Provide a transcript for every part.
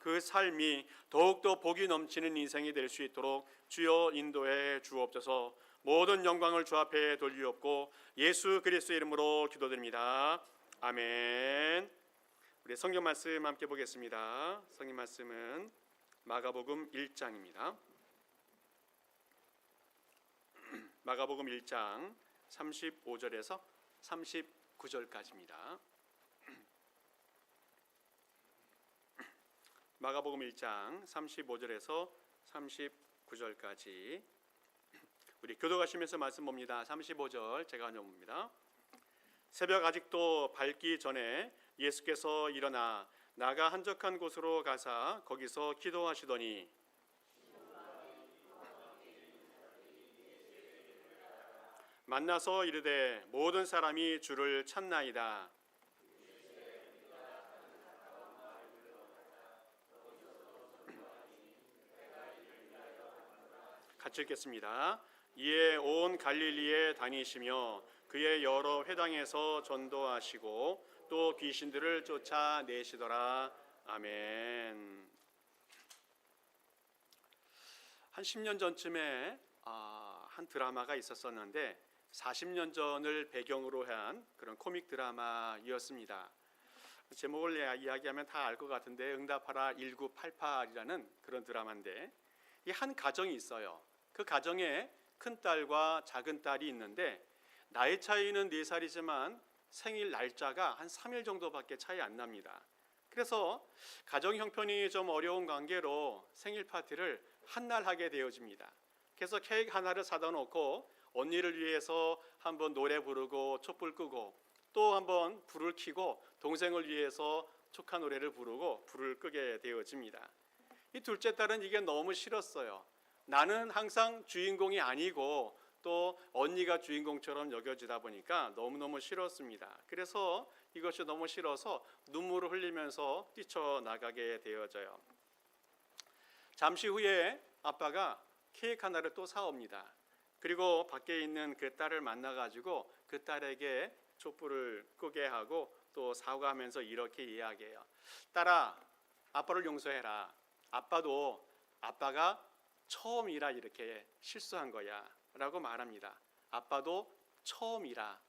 그 삶이 더욱더 복이 넘치는 인생이 될 수 있도록 주여 인도해 주옵소서. 모든 영광을 주 앞에 돌리옵고 예수 그리스도의 이름으로 기도드립니다. 아멘. 우리 성경 말씀 함께 보겠습니다. 성경 말씀은 마가복음 1장입니다. 마가복음 1장 35절에서 39절까지입니다. 마가복음 1장 35절에서 39절까지 우리 교도가시면서 말씀 봅니다. 35절 제가 읽어봅니다. 새벽 아직도 밝기 전에 예수께서 일어나 나가 한적한 곳으로 가사 거기서 기도하시더니 만나서 이르되 모든 사람이 주를 찾나이다. 같이 읽겠습니다. 이에 온 갈릴리에 다니시며 그의 여러 회당에서 전도하시고 또 귀신들을 쫓아내시더라. 아멘. 한 10년 전쯤에 한 드라마가 있었었는데 40년 전을 배경으로 한 그런 코믹 드라마이었습니다. 제목을 이야기하면 다 알 것 같은데 응답하라 1988이라는 그런 드라마인데 이 한 가정이 있어요. 그 가정에 큰딸과 작은딸이 있는데 나이 차이는 4살이지만 생일 날짜가 한 3일 정도밖에 차이 안 납니다. 그래서 가정 형편이 좀 어려운 관계로 생일 파티를 한날 하게 되어집니다. 그래서 케이크 하나를 사다 놓고 언니를 위해서 한번 노래 부르고 촛불 끄고 또 한번 불을 켜고 동생을 위해서 축하 노래를 부르고 불을 끄게 되어집니다. 이 둘째 딸은 이게 너무 싫었어요. 나는 항상 주인공이 아니고 또 언니가 주인공처럼 여겨지다 보니까 너무너무 싫었습니다. 그래서 이것이 너무 싫어서 눈물을 흘리면서 뛰쳐나가게 되어져요. 잠시 후에 아빠가 케이크 하나를 또 사옵니다. 그리고 밖에 있는 그 딸을 만나가지고 그 딸에게 촛불을 끄게 하고 또 사과하면서 이렇게 이야기해요. 딸아, 아빠를 용서해라. 아빠가 처음이라 이렇게 실수한 거야 라고 말합니다. 아빠도 처음이라.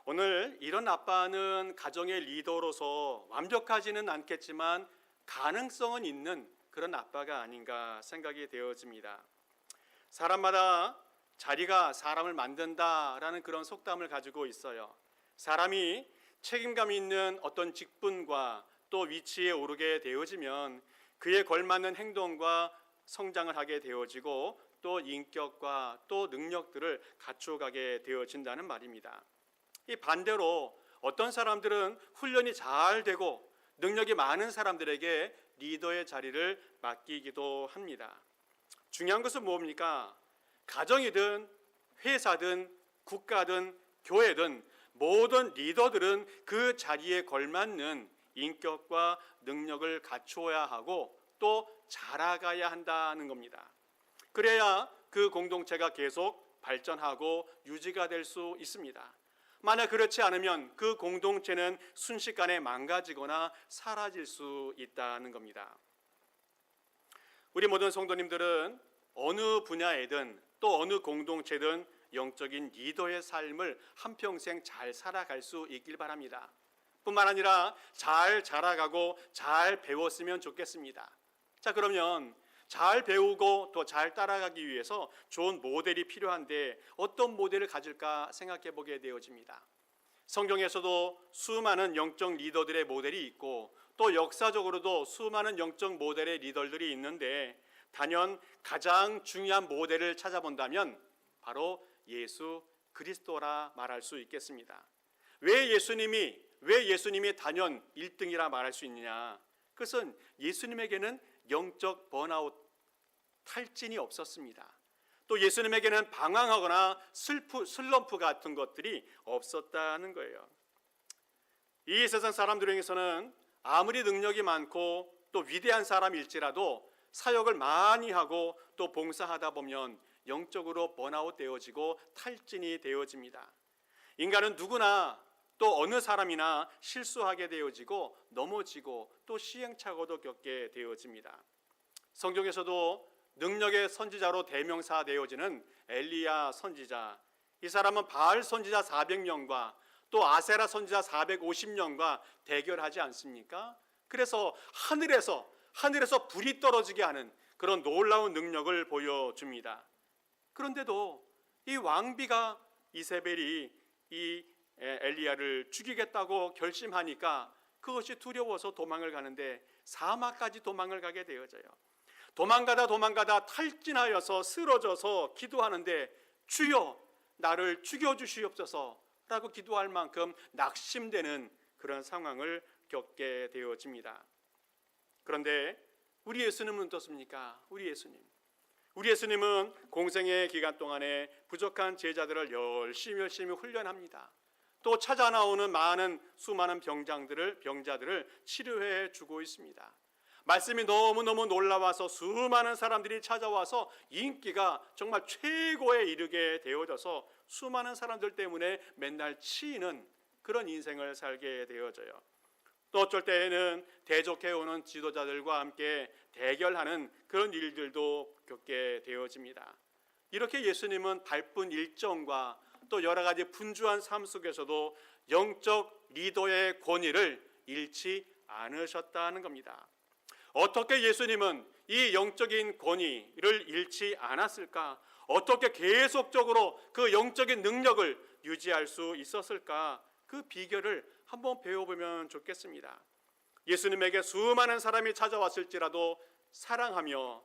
오늘 이런 아빠는 가정의 리더로서 완벽하지는 않겠지만 가능성은 있는 그런 아빠가 아닌가 생각이 되어집니다. 사람마다 자리가 사람을 만든다라는 그런 속담을 가지고 있어요. 사람이 책임감 있는 어떤 직분과 또 위치에 오르게 되어지면 그에 걸맞는 행동과 성장을 하게 되어지고 또 인격과 또 능력들을 갖추어가게 되어진다는 말입니다. 이 반대로 어떤 사람들은 훈련이 잘 되고 능력이 많은 사람들에게 리더의 자리를 맡기기도 합니다. 중요한 것은 뭡니까? 가정이든 회사든 국가든 교회든 모든 리더들은 그 자리에 걸맞는 인격과 능력을 갖추어야 하고 또 자라가야 한다는 겁니다. 그래야 그 공동체가 계속 발전하고 유지가 될 수 있습니다. 만약 그렇지 않으면 그 공동체는 순식간에 망가지거나 사라질 수 있다는 겁니다. 우리 모든 성도님들은 어느 분야에든 또 어느 공동체든 영적인 리더의 삶을 한평생 잘 살아갈 수 있길 바랍니다. 뿐만 아니라 잘 자라가고 잘 배웠으면 좋겠습니다. 자, 그러면 잘 배우고 또 잘 따라가기 위해서 좋은 모델이 필요한데 어떤 모델을 가질까 생각해 보게 되어집니다. 성경에서도 수많은 영적 리더들의 모델이 있고 또 역사적으로도 수많은 영적 모델의 리더들이 있는데 단연 가장 중요한 모델을 찾아본다면 바로 예수 그리스도라 말할 수 있겠습니다. 왜 예수님이 단연 1등이라 말할 수 있느냐? 그것은 예수님에게는 영적 번아웃, 탈진이 없었습니다. 또 예수님에게는 방황하거나 슬럼프 같은 것들이 없었다는 거예요. 이 세상 사람들에게서는 아무리 능력이 많고 또 위대한 사람일지라도 사역을 많이 하고 또 봉사하다 보면 영적으로 번아웃 되어지고 탈진이 되어집니다. 인간은 누구나 또 어느 사람이나 실수하게 되어지고 넘어지고 또 시행착오도 겪게 되어집니다. 성경에서도 능력의 선지자로 대명사되어지는 엘리야 선지자, 이 사람은 바알 선지자 400명과 또 아세라 선지자 450명과 대결하지 않습니까? 그래서 하늘에서 불이 떨어지게 하는 그런 놀라운 능력을 보여줍니다. 그런데도 이 왕비가 이세벨이 이 엘리야를 죽이겠다고 결심하니까 그것이 두려워서 도망을 가는데 사마까지 도망을 가게 되어져요. 도망가다 탈진하여서 쓰러져서 기도하는데 주여 나를 죽여주시옵소서 라고 기도할 만큼 낙심되는 그런 상황을 겪게 되어집니다. 그런데 우리 예수님은 어떻습니까? 우리 예수님은 공생의 기간 동안에 부족한 제자들을 열심히 훈련합니다. 또 찾아 나오는 수많은 병자들을 치료해 주고 있습니다. 말씀이 너무너무 놀라워서 수많은 사람들이 찾아와서 인기가 정말 최고에 이르게 되어져서 수많은 사람들 때문에 맨날 치이는 그런 인생을 살게 되어져요. 또 어쩔 때에는 대적해오는 지도자들과 함께 대결하는 그런 일들도 겪게 되어집니다. 이렇게 예수님은 바쁜 일정과 또 여러 가지 분주한 삶 속에서도 영적 리더의 권위를 잃지 않으셨다는 겁니다. 어떻게 예수님은 이 영적인 권위를 잃지 않았을까? 어떻게 계속적으로 그 영적인 능력을 유지할 수 있었을까? 그 비결을 한번 배워보면 좋겠습니다. 예수님에게 수많은 사람이 찾아왔을지라도 사랑하며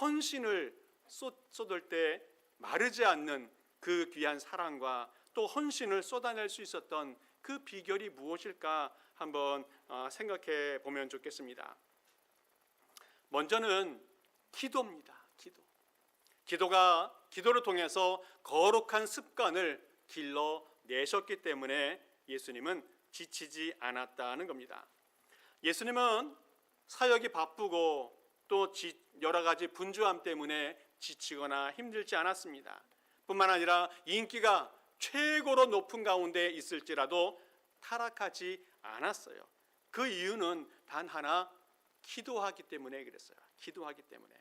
헌신을 쏟을 때 마르지 않는 그 귀한 사랑과 또 헌신을 쏟아낼 수 있었던 그 비결이 무엇일까 한번 생각해 보면 좋겠습니다. 먼저는 기도입니다. 기도를 통해서 거룩한 습관을 길러내셨기 때문에 예수님은 지치지 않았다는 겁니다. 예수님은 사역이 바쁘고 또 여러 가지 분주함 때문에 지치거나 힘들지 않았습니다. 뿐만 아니라 인기가 최고로 높은 가운데 있을지라도 타락하지 않았어요. 그 이유는 단 하나, 기도하기 때문에 그랬어요. 기도하기 때문에.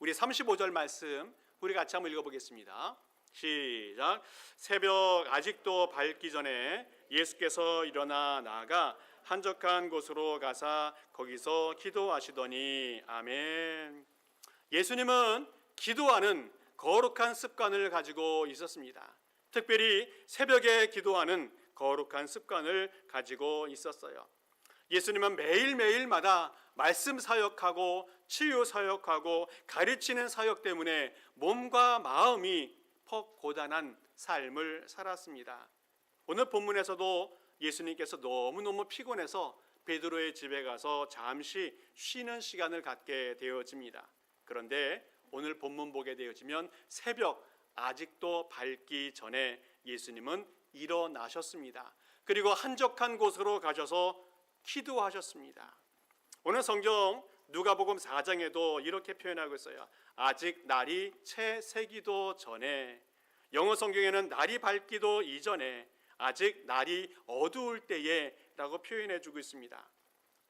우리 35절 말씀 우리 같이 한번 읽어보겠습니다. 시작. 새벽 아직도 밝기 전에 예수께서 일어나 나아가 한적한 곳으로 가사 거기서 기도하시더니 아멘. 예수님은 기도하는 거룩한 습관을 가지고 있었습니다. 특별히 새벽에 기도하는 거룩한 습관을 가지고 있었어요. 예수님은 매일매일마다 말씀 사역하고 치유 사역하고 가르치는 사역 때문에 몸과 마음이 퍽 고단한 삶을 살았습니다. 오늘 본문에서도 예수님께서 너무너무 피곤해서 베드로의 집에 가서 잠시 쉬는 시간을 갖게 되어집니다. 그런데 오늘 본문 보게 되어지면 새벽 아직도 밝기 전에 예수님은 일어나셨습니다. 그리고 한적한 곳으로 가셔서 기도하셨습니다. 오늘 성경 누가복음 4장에도 이렇게 표현하고 있어요. 아직 날이 채 새기도 전에, 영어 성경에는 날이 밝기도 이전에, 아직 날이 어두울 때에 라고 표현해 주고 있습니다.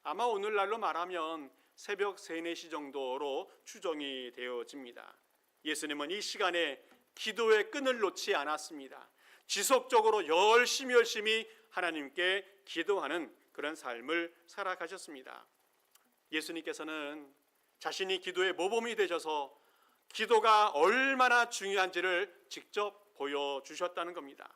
아마 오늘날로 말하면 새벽 3, 4시 정도로 추정이 되어집니다. 예수님은 이 시간에 기도의 끈을 놓지 않았습니다. 지속적으로 열심히 하나님께 기도하는 그런 삶을 살아가셨습니다. 예수님께서는 자신이 기도의 모범이 되셔서 기도가 얼마나 중요한지를 직접 보여주셨다는 겁니다.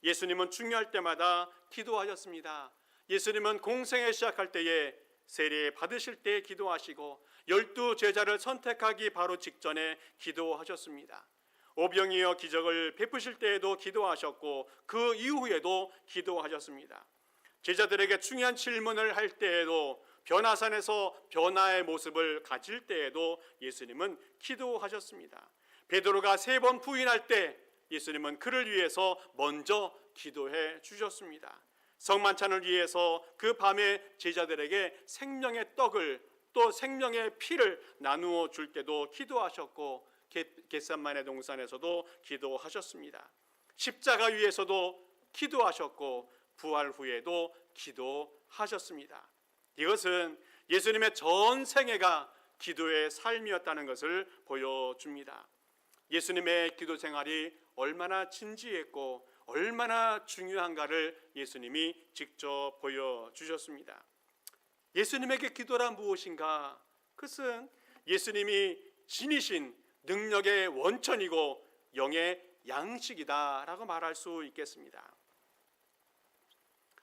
예수님은 중요할 때마다 기도하셨습니다. 예수님은 공생에 시작할 때에 세례 받으실 때 기도하시고 12 제자를 선택하기 바로 직전에 기도하셨습니다. 오병이어 기적을 베푸실 때에도 기도하셨고 그 이후에도 기도하셨습니다. 제자들에게 중요한 질문을 할 때에도 변화산에서 변화의 모습을 가질 때에도 예수님은 기도하셨습니다. 베드로가 3번 부인할 때 예수님은 그를 위해서 먼저 기도해 주셨습니다. 성만찬을 위해서 그 밤에 제자들에게 생명의 떡을 또 생명의 피를 나누어 줄 때도 기도하셨고 겟셋마네 동산에서도 기도하셨습니다. 십자가 위에서도 기도하셨고 부활 후에도 기도하셨습니다. 이것은 예수님의 전 생애가 기도의 삶이었다는 것을 보여줍니다. 예수님의 기도 생활이 얼마나 진지했고 얼마나 중요한가를 예수님이 직접 보여주셨습니다. 예수님에게 기도란 무엇인가? 그것은 예수님이 지니신 능력의 원천이고 영의 양식이다라고 말할 수 있겠습니다.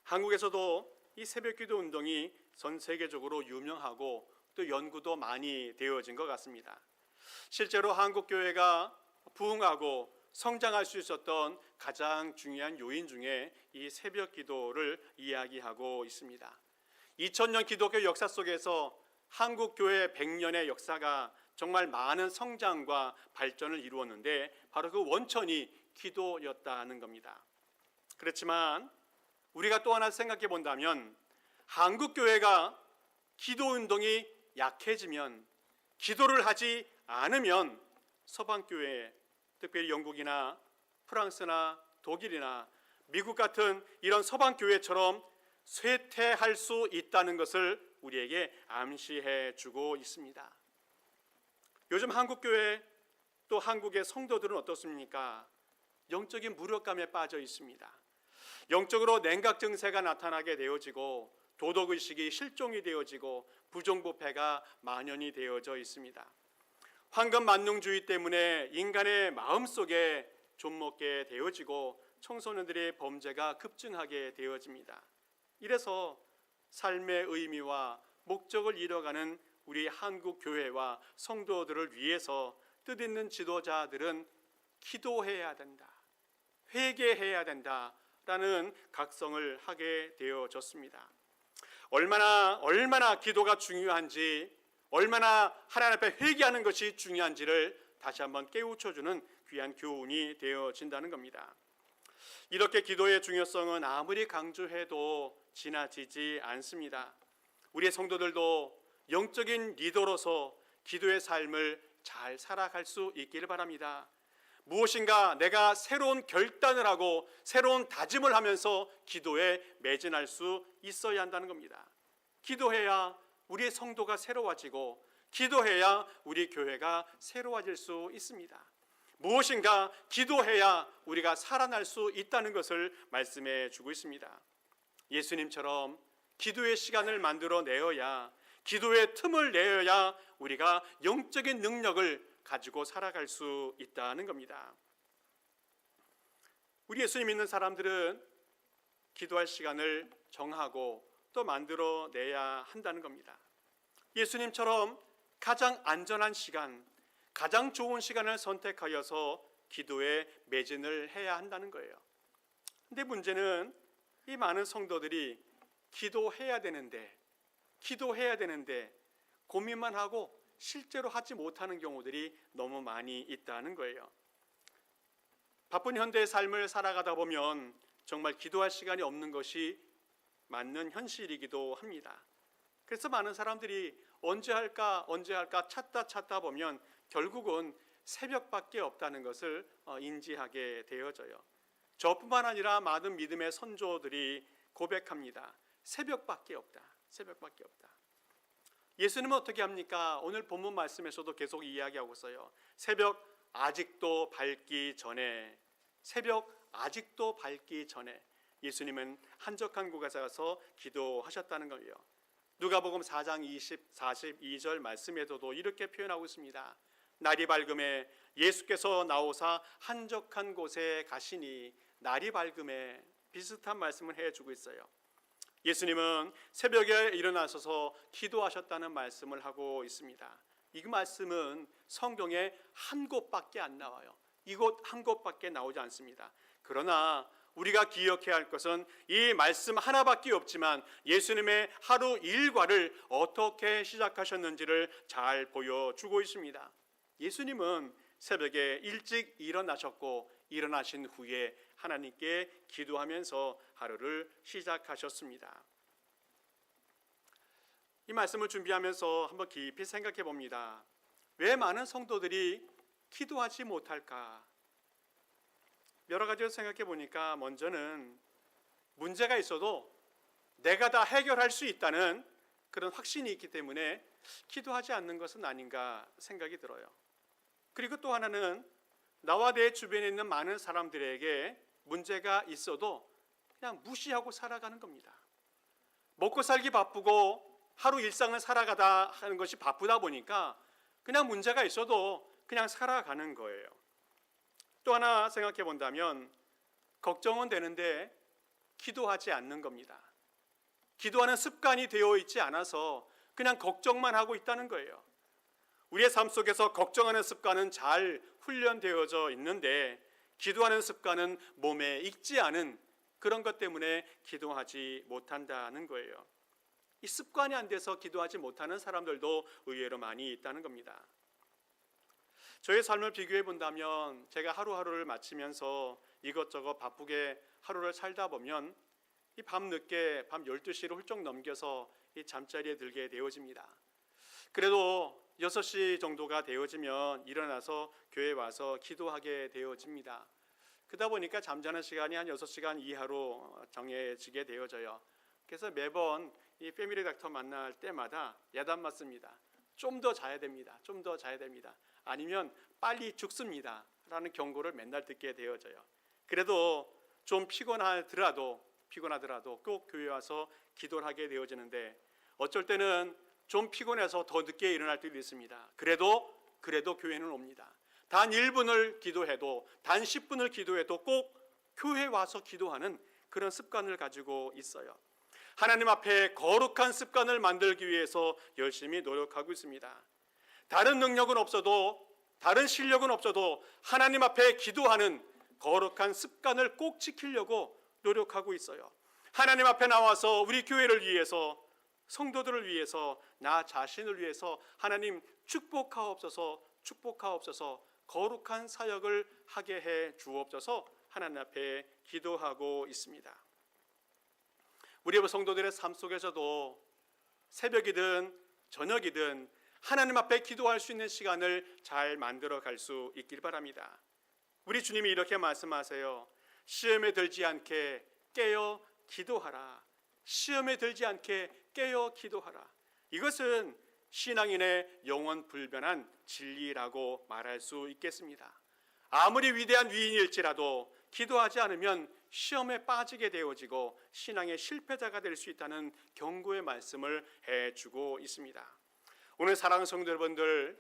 한국에서도 이 새벽기도 운동이 전 세계적으로 유명하고 또 연구도 많이 되어진 것 같습니다. 실제로 한국 교회가 부흥하고 성장할 수 있었던 가장 중요한 요인 중에 이 새벽기도를 이야기하고 있습니다. 2000년 기독교 역사 속에서 한국 교회 100년의 역사가 정말 많은 성장과 발전을 이루었는데 바로 그 원천이 기도였다는 겁니다. 그렇지만 우리가 또 하나 생각해 본다면 한국 교회가 기도 운동이 약해지면, 기도를 하지 않으면 서방 교회, 특별히 영국이나 프랑스나 독일이나 미국 같은 이런 서방 교회처럼 쇠퇴할 수 있다는 것을 우리에게 암시해 주고 있습니다. 요즘 한국 교회 또 한국의 성도들은 어떻습니까? 영적인 무력감에 빠져 있습니다. 영적으로 냉각 증세가 나타나게 되어지고 도덕의식이 실종이 되어지고 부정부패가 만연이 되어져 있습니다. 황금만능주의 때문에 인간의 마음속에 좀먹게 되어지고 청소년들의 범죄가 급증하게 되어집니다. 이래서 삶의 의미와 목적을 잃어가는 우리 한국 교회와 성도들을 위해서 뜻있는 지도자들은 기도해야 된다, 회개해야 된다라는 각성을 하게 되어졌습니다. 얼마나 기도가 중요한지, 얼마나 하나님 앞에 회개하는 것이 중요한지를 다시 한번 깨우쳐주는 귀한 교훈이 되어진다는 겁니다. 이렇게 기도의 중요성은 아무리 강조해도 지나치지 않습니다. 우리의 성도들도 영적인 리더로서 기도의 삶을 잘 살아갈 수 있기를 바랍니다. 무엇인가 내가 새로운 결단을 하고 새로운 다짐을 하면서 기도에 매진할 수 있어야 한다는 겁니다. 기도해야 우리의 성도가 새로워지고 기도해야 우리 교회가 새로워질 수 있습니다. 무엇인가 기도해야 우리가 살아날 수 있다는 것을 말씀해 주고 있습니다. 예수님처럼 기도의 시간을 만들어내어야, 기도의 틈을 내어야 우리가 영적인 능력을 가지고 살아갈 수 있다는 겁니다. 우리 예수님 믿는 사람들은 기도할 시간을 정하고 또 만들어내야 한다는 겁니다. 예수님처럼 가장 안전한 시간, 가장 좋은 시간을 선택하여서 기도에 매진을 해야 한다는 거예요. 근데 문제는 이 많은 성도들이 기도해야 되는데 고민만 하고 실제로 하지 못하는 경우들이 너무 많이 있다는 거예요. 바쁜 현대의 삶을 살아가다 보면 정말 기도할 시간이 없는 것이 맞는 현실이기도 합니다. 그래서 많은 사람들이 언제 할까 찾다 보면 결국은 새벽밖에 없다는 것을 인지하게 되어져요. 저뿐만 아니라 많은 믿음의 선조들이 고백합니다. 새벽밖에 없다. 예수님은 어떻게 합니까? 오늘 본문 말씀에서도 계속 이야기하고 있어요. 새벽 아직도 밝기 전에 예수님은 한적한 곳에 가서 기도하셨다는 거예요. 누가복음 4장 42절 말씀에서도 이렇게 표현하고 있습니다. 날이 밝음에 예수께서 나오사 한적한 곳에 가시니, 날이 밝음에 비슷한 말씀을 해주고 있어요. 예수님은 새벽에 일어나셔서 기도하셨다는 말씀을 하고 있습니다. 이 말씀은 성경에 한 곳밖에 안 나와요. 이곳 한 곳밖에 나오지 않습니다. 그러나 우리가 기억해야 할 것은 이 말씀 하나밖에 없지만 예수님의 하루 일과를 어떻게 시작하셨는지를 잘 보여주고 있습니다. 예수님은 새벽에 일찍 일어나셨고 일어나신 후에 하나님께 기도하면서 하루를 시작하셨습니다. 이 말씀을 준비하면서 한번 깊이 생각해 봅니다. 왜 많은 성도들이 기도하지 못할까? 여러 가지로 생각해 보니까 먼저는 문제가 있어도 내가 다 해결할 수 있다는 그런 확신이 있기 때문에 기도하지 않는 것은 아닌가 생각이 들어요. 그리고 또 하나는 나와 내 주변에 있는 많은 사람들에게 문제가 있어도 그냥 무시하고 살아가는 겁니다. 먹고 살기 바쁘고 하루 일상을 살아가다 하는 것이 바쁘다 보니까 그냥 문제가 있어도 그냥 살아가는 거예요. 또 하나 생각해 본다면 걱정은 되는데 기도하지 않는 겁니다. 기도하는 습관이 되어 있지 않아서 그냥 걱정만 하고 있다는 거예요. 우리의 삶 속에서 걱정하는 습관은 잘 훈련되어져 있는데 기도하는 습관은 몸에 익지 않은 그런 것 때문에 기도하지 못한다는 거예요. 이 습관이 안 돼서 기도하지 못하는 사람들도 의외로 많이 있다는 겁니다. 저의 삶을 비교해 본다면 제가 하루하루를 마치면서 이것저것 바쁘게 하루를 살다 보면 이 밤늦게 밤 12시를 훌쩍 넘겨서 이 잠자리에 들게 되어집니다. 그래도 6시 정도가 되어지면 일어나서 교회에 와서 기도하게 되어집니다. 그러다 보니까 잠자는 시간이 한 6시간 이하로 정해지게 되어져요. 그래서 매번 이 패밀리 닥터 만날 때마다 야단 맞습니다. 좀 더 자야 됩니다. 좀 더 자야 됩니다. 아니면 빨리 죽습니다. 라는 경고를 맨날 듣게 되어져요. 그래도 좀 피곤하더라도 꼭 교회 와서 기도를 하게 되어지는데 어쩔 때는 좀 피곤해서 더 늦게 일어날 때도 있습니다. 그래도 교회는 옵니다. 단 1분을 기도해도 단 10분을 기도해도 꼭 교회에 와서 기도하는 그런 습관을 가지고 있어요. 하나님 앞에 거룩한 습관을 만들기 위해서 열심히 노력하고 있습니다. 다른 능력은 없어도 다른 실력은 없어도 하나님 앞에 기도하는 거룩한 습관을 꼭 지키려고 노력하고 있어요. 하나님 앞에 나와서 우리 교회를 위해서 성도들을 위해서 나 자신을 위해서 하나님 축복하옵소서 거룩한 사역을 하게 해 주옵소서 하나님 앞에 기도하고 있습니다. 우리 성도들의 삶 속에서도 새벽이든 저녁이든 하나님 앞에 기도할 수 있는 시간을 잘 만들어 갈 수 있길 바랍니다. 우리 주님이 이렇게 말씀하세요. 시험에 들지 않게 깨어 기도하라. 시험에 들지 않게 깨어 기도하라. 이것은 신앙인의 영원 불변한 진리라고 말할 수 있겠습니다. 아무리 위대한 위인일지라도 기도하지 않으면 시험에 빠지게 되어지고 신앙의 실패자가 될 수 있다는 경고의 말씀을 해주고 있습니다. 오늘 사랑하는 성도 여러분들,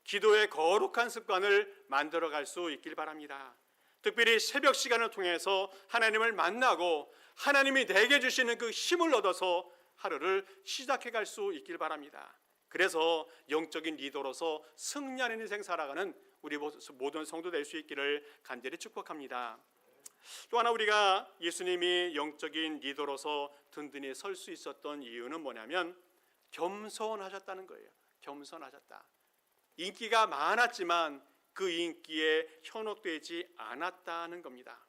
기도의 거룩한 습관을 만들어갈 수 있길 바랍니다. 특별히 새벽 시간을 통해서 하나님을 만나고 하나님이 내게 주시는 그 힘을 얻어서 하루를 시작해 갈 수 있길 바랍니다. 그래서 영적인 리더로서 승리하는 인생 살아가는 우리 모든 성도 될 수 있기를 간절히 축복합니다. 또 하나 우리가 예수님이 영적인 리더로서 든든히 설 수 있었던 이유는 뭐냐면 겸손하셨다는 거예요. 겸손하셨다. 인기가 많았지만 그 인기에 현혹되지 않았다는 겁니다.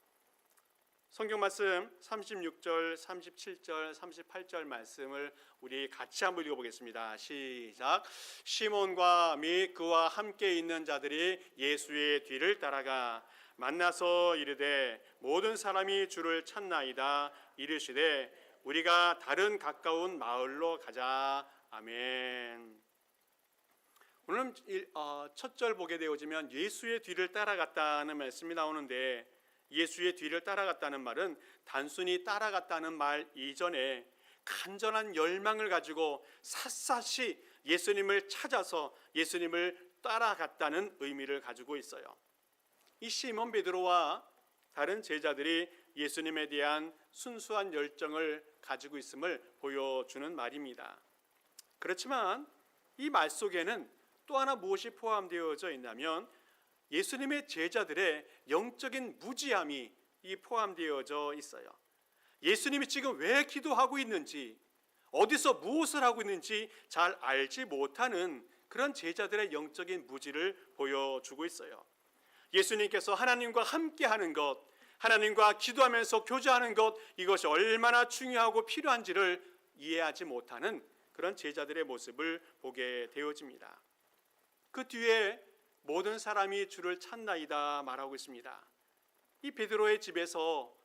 성경 말씀 36절, 37절, 38절 말씀을 우리 같이 한번 읽어보겠습니다. 시작. 시몬과 및 그와 함께 있는 자들이 예수의 뒤를 따라가 만나서 이르되 모든 사람이 주를 찾나이다. 이르시되 우리가 다른 가까운 마을로 가자. 아멘. 오늘 첫 절 보게 되어지면 예수의 뒤를 따라갔다는 말씀이 나오는데 예수의 뒤를 따라갔다는 말은 단순히 따라갔다는 말 이전에 간절한 열망을 가지고 샅샅이 예수님을 찾아서 예수님을 따라갔다는 의미를 가지고 있어요. 이 시몬 베드로와 다른 제자들이 예수님에 대한 순수한 열정을 가지고 있음을 보여주는 말입니다. 그렇지만 이 말 속에는 또 하나 무엇이 포함되어져 있냐면 예수님의 제자들의 영적인 무지함이 포함되어져 있어요. 예수님이 지금 왜 기도하고 있는지, 어디서 무엇을 하고 있는지 잘 알지 못하는 그런 제자들의 영적인 무지를 보여주고 있어요. 예수님께서 하나님과 함께하는 것, 하나님과 기도하면서 교제하는 것, 이것이 얼마나 중요하고 필요한지를 이해하지 못하는 그런 제자들의 모습을 보게 되어집니다. 그 뒤에 모든 사람이 주를 찾나이다 말하고 있습니다. 이 베드로의 집에서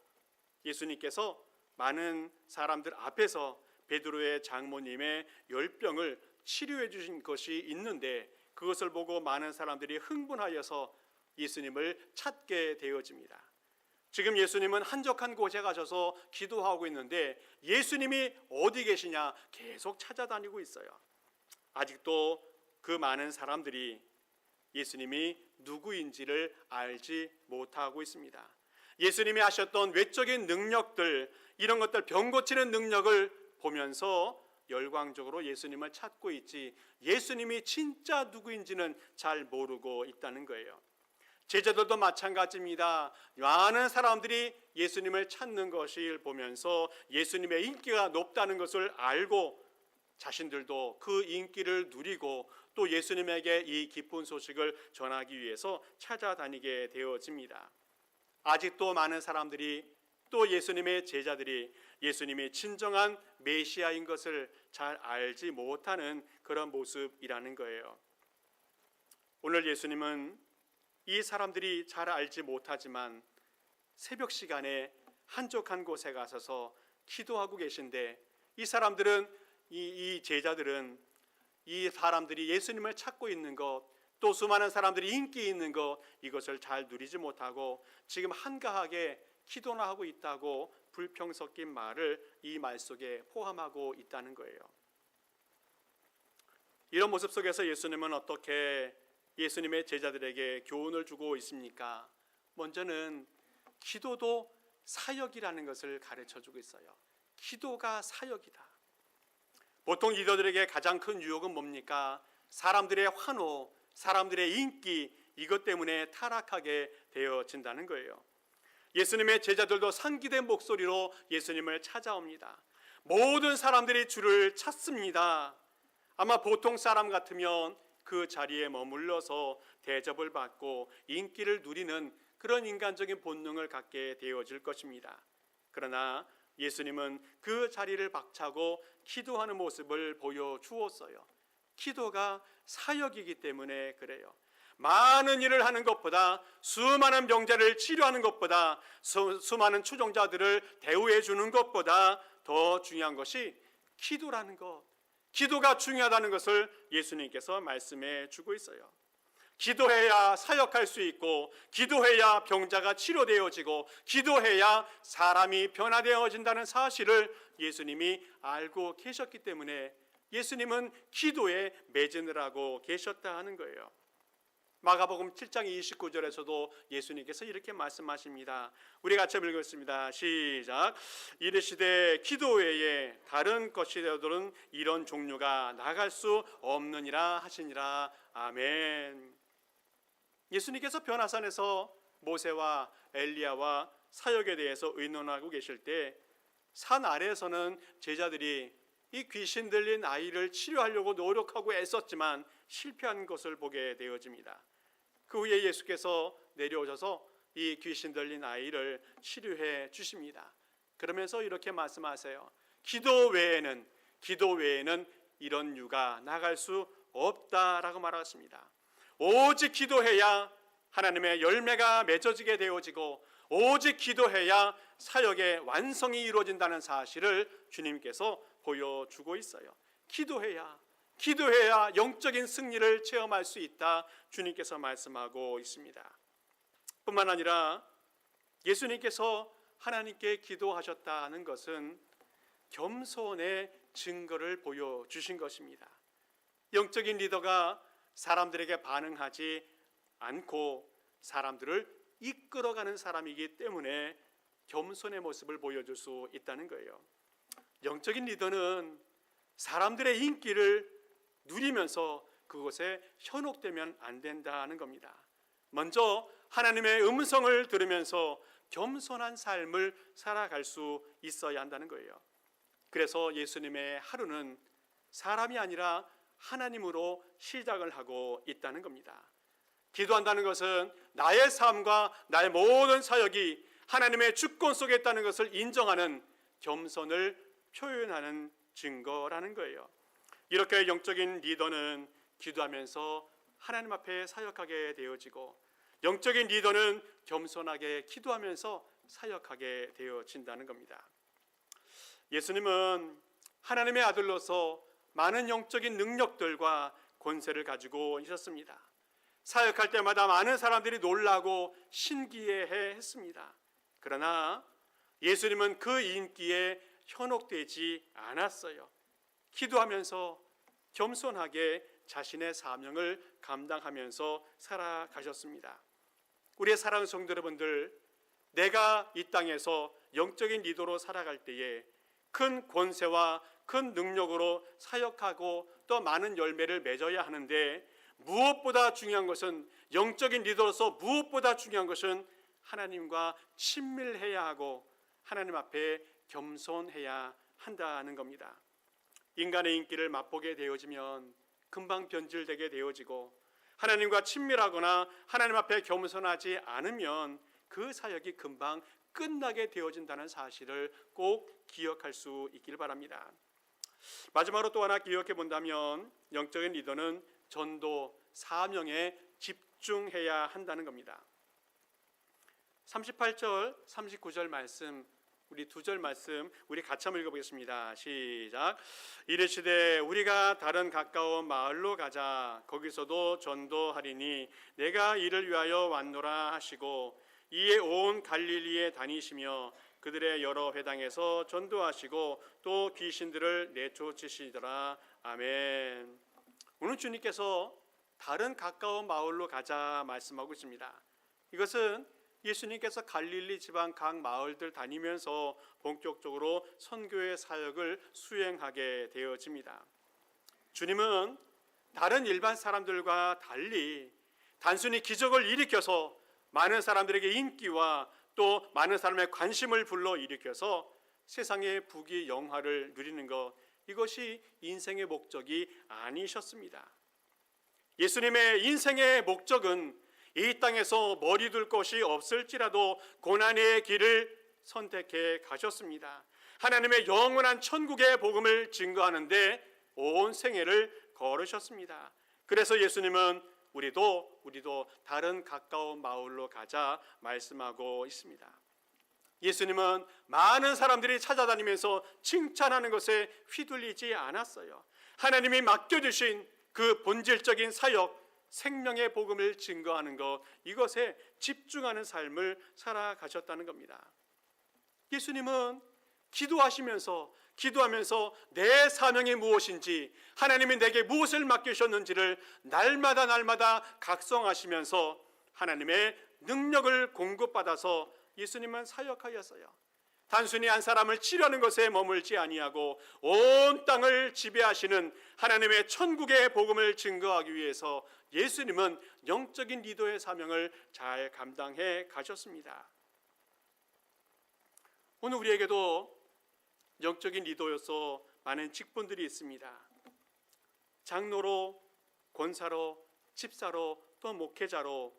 예수님께서 많은 사람들 앞에서 베드로의 장모님의 열병을 치료해 주신 것이 있는데, 그것을 보고 많은 사람들이 흥분하여서 예수님을 찾게 되어집니다. 지금 예수님은 한적한 곳에 가셔서 기도하고 있는데 예수님이 어디 계시냐 계속 찾아다니고 있어요. 아직도 그 많은 사람들이 예수님이 누구인지를 알지 못하고 있습니다. 예수님이 하셨던 외적인 능력들, 이런 것들, 병 고치는 능력을 보면서 열광적으로 예수님을 찾고 있지, 예수님이 진짜 누구인지는 잘 모르고 있다는 거예요. 제자들도 마찬가지입니다. 많은 사람들이 예수님을 찾는 것을 보면서 예수님의 인기가 높다는 것을 알고 자신들도 그 인기를 누리고 또 예수님에게 이 기쁜 소식을 전하기 위해서 찾아다니게 되어집니다. 아직도 많은 사람들이, 또 예수님의 제자들이 예수님이 진정한 메시아인 것을 잘 알지 못하는 그런 모습이라는 거예요. 오늘 예수님은 이 사람들이 잘 알지 못하지만 새벽 시간에 한적한 곳에 가셔서 기도하고 계신데, 이 사람들은, 이 제자들은 이 사람들이 예수님을 찾고 있는 것, 또 수많은 사람들이 인기 있는 것, 이것을 잘 누리지 못하고 지금 한가하게 기도나 하고 있다고 불평 섞인 말을 이 말 속에 포함하고 있다는 거예요. 이런 모습 속에서 예수님은 어떻게 예수님의 제자들에게 교훈을 주고 있습니까? 먼저는 기도도 사역이라는 것을 가르쳐 주고 있어요. 기도가 사역이다. 보통 리더들에게 가장 큰 유혹은 뭡니까? 사람들의 환호, 사람들의 인기, 이것 때문에 타락하게 되어진다는 거예요. 예수님의 제자들도 상기된 목소리로 예수님을 찾아옵니다. 모든 사람들이 주를 찾습니다. 아마 보통 사람 같으면 그 자리에 머물러서 대접을 받고 인기를 누리는 그런 인간적인 본능을 갖게 되어질 것입니다. 그러나 예수님은 그 자리를 박차고 기도하는 모습을 보여주었어요. 기도가 사역이기 때문에 그래요. 많은 일을 하는 것보다, 수많은 병자를 치료하는 것보다, 수많은 추종자들을 대우해 주는 것보다 더 중요한 것이 기도라는 것, 기도가 중요하다는 것을 예수님께서 말씀해 주고 있어요. 기도해야 사역할 수 있고, 기도해야 병자가 치료되어지고, 기도해야 사람이 변화되어진다는 사실을 예수님이 알고 계셨기 때문에 예수님은 기도에 매진을 하고 계셨다 하는 거예요. 마가복음 7장 29절에서도 예수님께서 이렇게 말씀하십니다. 우리 같이 읽겠습니다. 시작. 이르시되 기도 외에 다른 것이라도는 이런 종류가 나갈 수 없느니라 하시니라. 아멘. 예수님께서 변화산에서 모세와 엘리야와 사역에 대해서 의논하고 계실 때 산 아래에서는 제자들이 이 귀신 들린 아이를 치료하려고 노력하고 애썼지만 실패한 것을 보게 되어집니다. 그 후에 예수께서 내려오셔서 이 귀신 들린 아이를 치료해 주십니다. 그러면서 이렇게 말씀하세요. 기도 외에는 이런 유가 나갈 수 없다라고 말하십니다. 오직 기도해야 하나님의 열매가 맺어지게 되어지고, 오직 기도해야 사역의 완성이 이루어진다는 사실을 주님께서 보여주고 있어요. 기도해야 영적인 승리를 체험할 수 있다, 주님께서 말씀하고 있습니다. 뿐만 아니라 예수님께서 하나님께 기도하셨다는 것은 겸손의 증거를 보여주신 것입니다. 영적인 리더가 사람들에게 반응하지 않고 사람들을 이끌어가는 사람이기 때문에 겸손의 모습을 보여줄 수 있다는 거예요. 영적인 리더는 사람들의 인기를 누리면서 그것에 현혹되면 안 된다는 겁니다. 먼저 하나님의 음성을 들으면서 겸손한 삶을 살아갈 수 있어야 한다는 거예요. 그래서 예수님의 하루는 사람이 아니라 하나님으로 시작을 하고 있다는 겁니다. 기도한다는 것은 나의 삶과 나의 모든 사역이 하나님의 주권 속에 있다는 것을 인정하는 겸손을 표현하는 증거라는 거예요. 이렇게 영적인 리더는 기도하면서 하나님 앞에 사역하게 되어지고, 영적인 리더는 겸손하게 기도하면서 사역하게 되어진다는 겁니다. 예수님은 하나님의 아들로서 많은 영적인 능력들과 권세를 가지고 있었습니다. 사역할 때마다 많은 사람들이 놀라고 신기해해 했습니다. 그러나 예수님은 그 인기에 현혹되지 않았어요. 기도하면서 겸손하게 자신의 사명을 감당하면서 살아가셨습니다. 우리의 사랑하는 성도 여러분들, 내가 이 땅에서 영적인 리더로 살아갈 때에 큰 권세와 큰 능력으로 사역하고 또 많은 열매를 맺어야 하는데, 무엇보다 중요한 것은, 영적인 리더로서 무엇보다 중요한 것은 하나님과 친밀해야 하고 하나님 앞에 겸손해야 한다는 겁니다. 인간의 인기를 맛보게 되어지면 금방 변질되게 되어지고, 하나님과 친밀하거나 하나님 앞에 겸손하지 않으면 그 사역이 금방 끝나게 되어진다는 사실을 꼭 기억할 수 있길 바랍니다. 마지막으로 또 하나 기억해 본다면, 영적인 리더는 전도, 사명에 집중해야 한다는 겁니다. 38절, 39절 말씀, 우리 두 절 말씀 우리 같이 한번 읽어보겠습니다. 시작. 이르시되 우리가 다른 가까운 마을로 가자. 거기서도 전도하리니 내가 이를 위하여 왔노라 하시고, 이에 온 갈릴리에 다니시며 그들의 여러 회당에서 전도하시고 또 귀신들을 내쫓으시더라. 아멘. 오늘 주님께서 다른 가까운 마을로 가자 말씀하고 있습니다. 이것은 예수님께서 갈릴리 지방 각 마을들 다니면서 본격적으로 선교의 사역을 수행하게 되어집니다. 주님은 다른 일반 사람들과 달리 단순히 기적을 일으켜서 많은 사람들에게 인기와 또 많은 사람의 관심을 불러일으켜서 세상의 부귀 영화를 누리는 것, 이것이 인생의 목적이 아니셨습니다. 예수님의 인생의 목적은 이 땅에서 머리 둘 곳이 없을지라도 고난의 길을 선택해 가셨습니다. 하나님의 영원한 천국의 복음을 증거하는데 온 생애를 걸으셨습니다. 그래서 예수님은 우리도 다른 가까운 마을로 가자 말씀하고 있습니다. 예수님은 많은 사람들이 찾아다니면서 칭찬하는 것에 휘둘리지 않았어요. 하나님이 맡겨주신 그 본질적인 사역, 생명의 복음을 증거하는 것, 이것에 집중하는 삶을 살아가셨다는 겁니다. 예수님은 기도하면서 내 사명이 무엇인지, 하나님이 내게 무엇을 맡기셨는지를 날마다 각성하시면서 하나님의 능력을 공급받아서 예수님은 사역하였어요. 단순히 한 사람을 치료하는 것에 머물지 아니하고 온 땅을 지배하시는 하나님의 천국의 복음을 증거하기 위해서 예수님은 영적인 리더의 사명을 잘 감당해 가셨습니다. 오늘 우리에게도 영적인 리더로서 많은 직분들이 있습니다. 장로로, 권사로, 집사로, 또 목회자로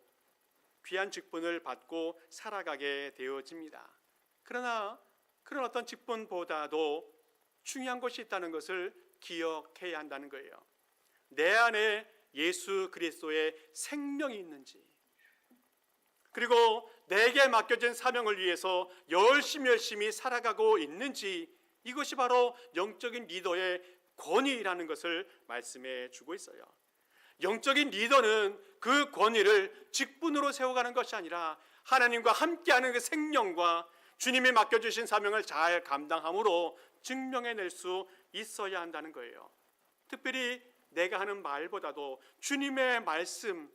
귀한 직분을 받고 살아가게 되어집니다. 그러나 그런 어떤 직분보다도 중요한 것이 있다는 것을 기억해야 한다는 거예요. 내 안에 예수 그리스도의 생명이 있는지, 그리고 내게 맡겨진 사명을 위해서 열심히 살아가고 있는지, 이것이 바로 영적인 리더의 권위라는 것을 말씀해 주고 있어요. 영적인 리더는 그 권위를 직분으로 세워가는 것이 아니라 하나님과 함께하는 그 생명과 주님이 맡겨주신 사명을 잘 감당함으로 증명해낼 수 있어야 한다는 거예요. 특별히 내가 하는 말보다도 주님의 말씀,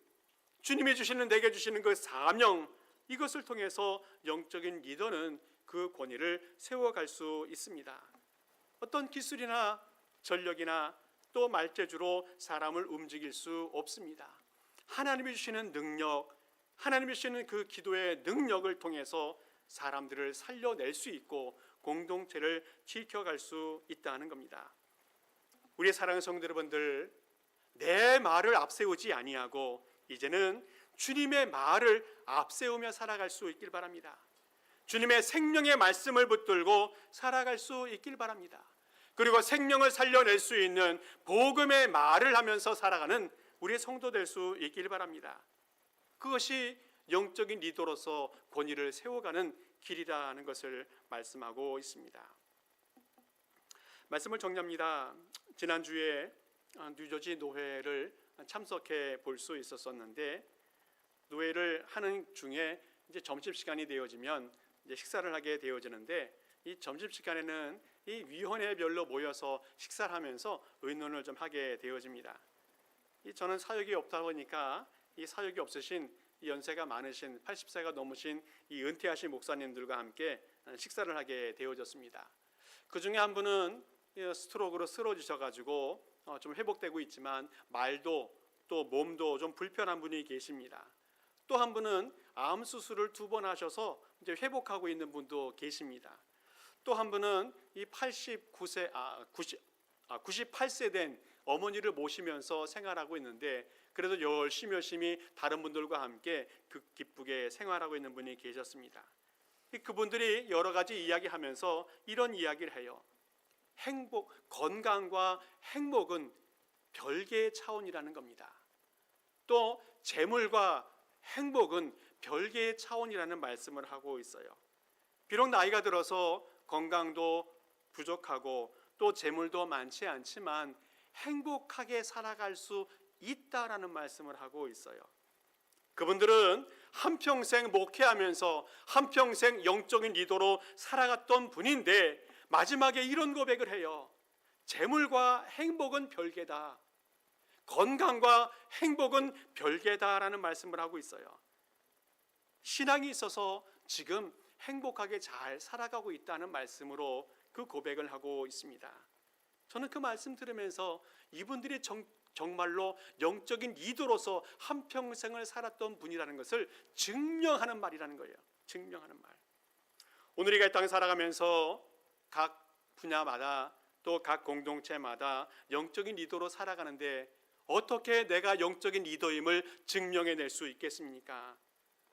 주님이 주시는, 내게 주시는 그 사명, 이것을 통해서 영적인 리더는 그 권위를 세워갈 수 있습니다. 어떤 기술이나 전력이나 또 말재주로 사람을 움직일 수 없습니다. 하나님이 주시는 능력, 하나님이 주시는 그 기도의 능력을 통해서 사람들을 살려낼 수 있고 공동체를 지켜갈 수 있다는 겁니다. 우리의 사랑하는 성도 여러분들, 내 말을 앞세우지 아니하고 이제는 주님의 말을 앞세우며 살아갈 수 있길 바랍니다. 주님의 생명의 말씀을 붙들고 살아갈 수 있길 바랍니다. 그리고 생명을 살려낼 수 있는 복음의 말을 하면서 살아가는 우리의 성도 될 수 있길 바랍니다. 그것이 영적인 리더로서 권위를 세워가는 길이라는 것을 말씀하고 있습니다. 말씀을 정리합니다. 지난주에 뉴저지 노회를 참석해 볼 수 있었었는데, 노회를 하는 중에 이제 점심시간이 되어지면 이제 식사를 하게 되어지는데, 이 점심시간에는 이 위원회별로 모여서 식사를 하면서 의논을 좀 하게 되어집니다. 저는 사역이 없다 보니까 이 사역이 없으신 이 연세가 많으신 80세가 넘으신 이 은퇴하신 목사님들과 함께 식사를 하게 되어졌습니다. 그 중에 한 분은 스트로크로 쓰러지셔가지고 좀 회복되고 있지만 말도 또 몸도 좀 불편한 분이 계십니다. 또 한 분은 암 수술을 2번 하셔서 이제 회복하고 있는 분도 계십니다. 또 한 분은 이 98세 된 어머니를 모시면서 생활하고 있는데, 그래도 열심히 다른 분들과 함께 기쁘게 생활하고 있는 분이 계셨습니다. 그분들이 여러 가지 이야기하면서 이런 이야기를 해요. 건강과 행복은 별개의 차원이라는 겁니다. 또 재물과 행복은 별개의 차원이라는 말씀을 하고 있어요. 비록 나이가 들어서 건강도 부족하고 또 재물도 많지 않지만 행복하게 살아갈 수 있다라는 말씀을 하고 있어요. 그분들은 한평생 목회하면서 한평생 영적인 리더로 살아갔던 분인데 마지막에 이런 고백을 해요. 재물과 행복은 별개다. 건강과 행복은 별개다라는 말씀을 하고 있어요. 신앙이 있어서 지금 행복하게 잘 살아가고 있다는 말씀으로 그 고백을 하고 있습니다. 저는 그 말씀 들으면서 이분들이 정말로 영적인 리더로서 한평생을 살았던 분이라는 것을 증명하는 말이라는 거예요. 증명하는 말. 오늘 우리가 이 땅에 살아가면서 각 분야마다 또 각 공동체마다 영적인 리더로 살아가는데 어떻게 내가 영적인 리더임을 증명해낼 수 있겠습니까?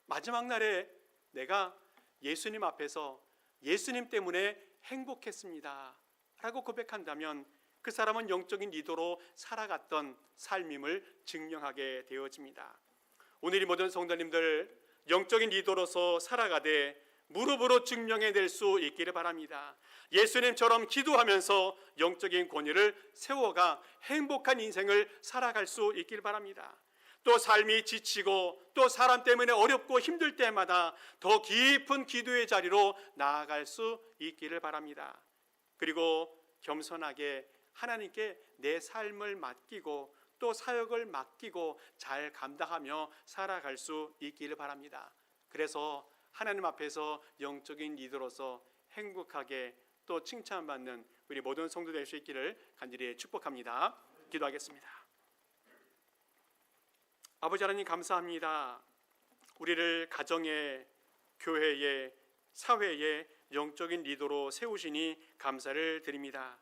마지막 날에 내가 예수님 앞에서 예수님 때문에 행복했습니다 라고 고백한다면 그 사람은 영적인 리더로 살아갔던 삶임을 증명하게 되어집니다. 오늘 이 모든 성도님들 영적인 리더로서 살아가되 무릎으로 증명해낼 수 있기를 바랍니다. 예수님처럼 기도하면서 영적인 권위를 세워가 행복한 인생을 살아갈 수 있기를 바랍니다. 또 삶이 지치고 또 사람 때문에 어렵고 힘들 때마다 더 깊은 기도의 자리로 나아갈 수 있기를 바랍니다. 그리고 겸손하게 하나님께 내 삶을 맡기고 또 사역을 맡기고 잘 감당하며 살아갈 수 있기를 바랍니다. 그래서 하나님 앞에서 영적인 리더로서 행복하게 또 칭찬받는 우리 모든 성도 될 수 있기를 간절히 축복합니다. 기도하겠습니다. 아버지 하나님 감사합니다. 우리를 가정에, 교회에, 사회에 영적인 리더로 세우시니 감사를 드립니다.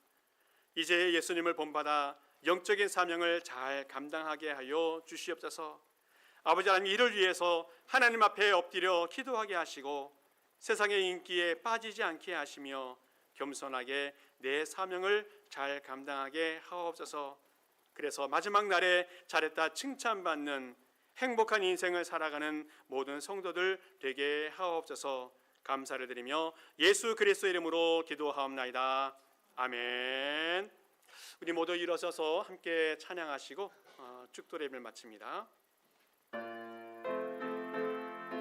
이제 예수님을 본받아 영적인 사명을 잘 감당하게 하여 주시옵소서. 아버지 하나님 이를 위해서 하나님 앞에 엎드려 기도하게 하시고 세상의 인기에 빠지지 않게 하시며 겸손하게 내 사명을 잘 감당하게 하옵소서. 그래서 마지막 날에 잘했다 칭찬받는 행복한 인생을 살아가는 모든 성도들 되게 하옵소서. 감사를 드리며 예수 그리스도의 이름으로 기도하옵나이다. 아멘. 우리 모두 일어서서 함께 찬양하시고 축도 예배를 마칩니다.